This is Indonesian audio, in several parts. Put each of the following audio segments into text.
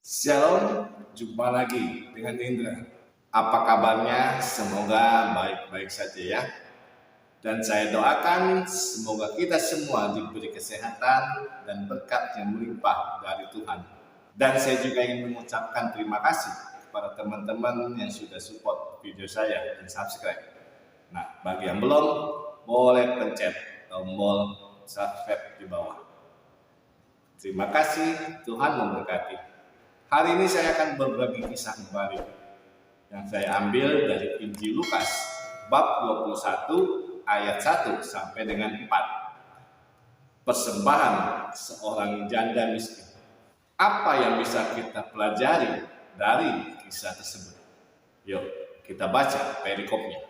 Shalom, jumpa lagi dengan Indra. Apa kabarnya? Semoga baik-baik saja ya. Dan saya doakan semoga kita semua diberi kesehatan dan berkat yang melimpah dari Tuhan. Dan saya juga ingin mengucapkan terima kasih kepada teman-teman yang sudah support video saya dan subscribe. Nah, bagi yang belum, boleh pencet tombol subscribe di bawah. Terima kasih, Tuhan memberkati. Hari ini saya akan berbagi kisah kembali yang saya ambil dari Injil Lukas bab 21 ayat 1 sampai dengan 4. Persembahan seorang janda miskin. Apa yang bisa kita pelajari dari kisah tersebut? Yuk, kita baca perikopnya.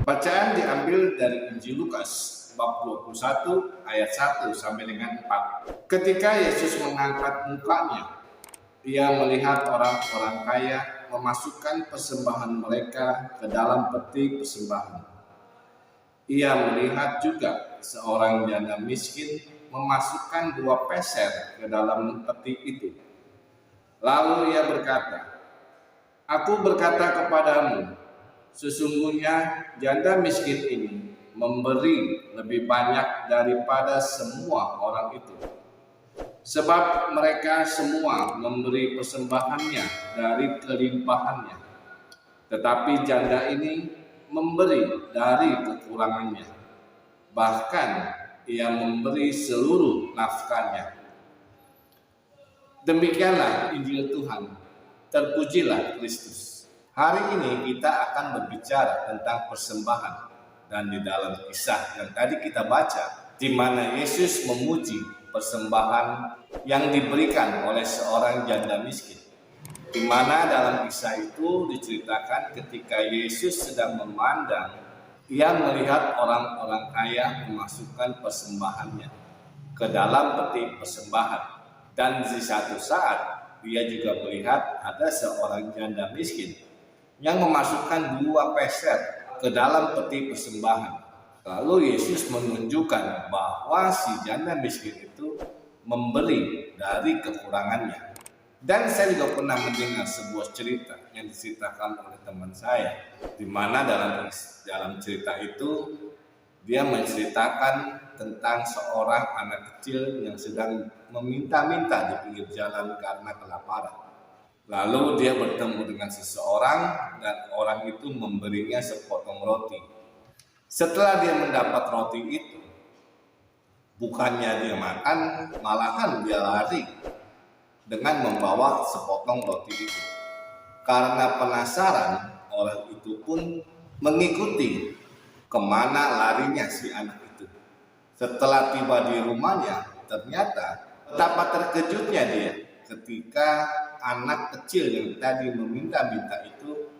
Bacaan diambil dari Injil Lukas bab 21 ayat 1 sampai dengan 4. Ketika Yesus mengangkat mukanya, ia melihat orang-orang kaya memasukkan persembahan mereka ke dalam peti persembahan. Ia melihat juga seorang janda miskin memasukkan 2 peser ke dalam peti itu. Lalu ia berkata, "Aku berkata kepadamu, sesungguhnya janda miskin ini memberi lebih banyak daripada semua orang itu. Sebab mereka semua memberi persembahannya dari kelimpahannya. Tetapi janda ini memberi dari kekurangannya. Bahkan ia memberi seluruh nafkahnya." Demikianlah Injil Tuhan. Terpujilah Kristus. Hari ini kita akan berbicara tentang persembahan. Dan di dalam kisah yang tadi kita baca, di mana Yesus memuji persembahan yang diberikan oleh seorang janda miskin. Di mana dalam kisah itu diceritakan ketika Yesus sedang memandang, ia melihat orang-orang kaya memasukkan persembahannya ke dalam peti persembahan. Dan di satu saat, dia juga melihat ada seorang janda miskin yang memasukkan 2 peser ke dalam peti persembahan. Lalu Yesus menunjukkan bahwa si janda miskin itu memberi dari kekurangannya. Dan saya juga pernah mendengar sebuah cerita yang diceritakan oleh teman saya, di mana dalam cerita itu dia menceritakan tentang seorang anak kecil yang sedang meminta-minta di pinggir jalan karena kelaparan. Lalu dia bertemu dengan seseorang dan orang itu memberinya sepotong roti. Setelah dia mendapat roti itu, bukannya dia makan, malahan dia lari dengan membawa sepotong roti itu. Karena penasaran, orang itu pun mengikuti kemana larinya si anak itu. Setelah tiba di rumahnya, ternyata betapa terkejutnya dia ketika anak kecil yang tadi meminta-minta itu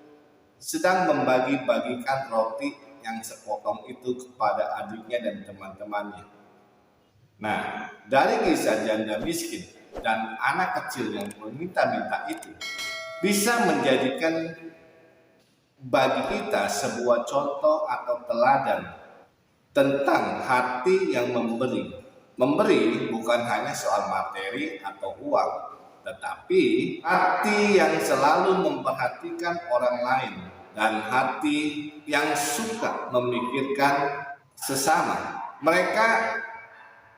sedang membagi-bagikan roti yang sepotong itu kepada adiknya dan teman-temannya. Nah, dari kisah janda miskin dan anak kecil yang meminta-minta itu bisa menjadikan bagi kita sebuah contoh atau teladan tentang hati yang memberi. Memberi bukan hanya soal materi atau uang, tetapi hati yang selalu memperhatikan orang lain dan hati yang suka memikirkan sesama. Mereka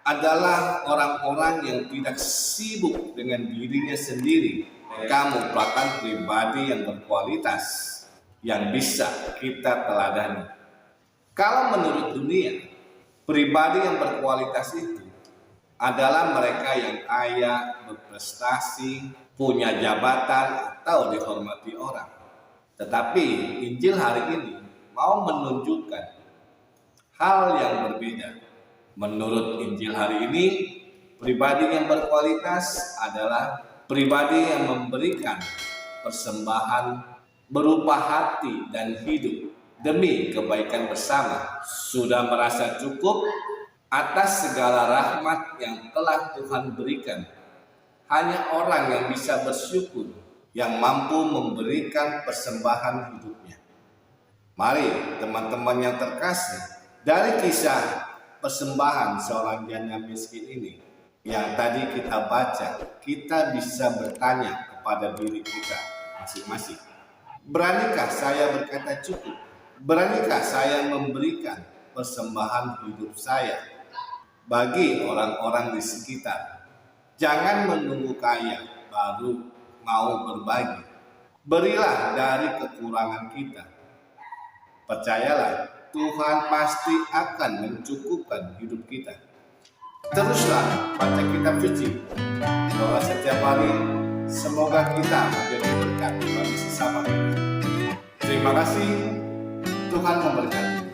adalah orang-orang yang tidak sibuk dengan dirinya sendiri. Mereka merupakan pribadi yang berkualitas yang bisa kita teladani. Kalau menurut dunia, pribadi yang berkualitas itu adalah mereka yang kaya, berprestasi, punya jabatan, atau dihormati orang. Tetapi Injil hari ini mau menunjukkan hal yang berbeda. Menurut Injil hari ini, pribadi yang berkualitas adalah pribadi yang memberikan persembahan berupa hati dan hidup demi kebaikan bersama. Sudah merasa cukup atas segala rahmat yang telah Tuhan berikan. Hanya orang yang bisa bersyukur yang mampu memberikan persembahan hidupnya. Mari teman-teman yang terkasih, dari kisah persembahan seorang janda miskin ini yang tadi kita baca, kita bisa bertanya kepada diri kita masing-masing. Beranikah saya berkata cukup? Beranikah saya memberikan persembahan hidup saya bagi orang-orang di sekitar? Jangan menunggu kaya baru mau berbagi. Berilah dari kekurangan kita. Percayalah, Tuhan pasti akan mencukupkan hidup kita. Teruslah baca kitab suci, doa setiap hari. Semoga kita menjadi berkat bagi sesama kita. Terima kasih, Tuhan memberkati.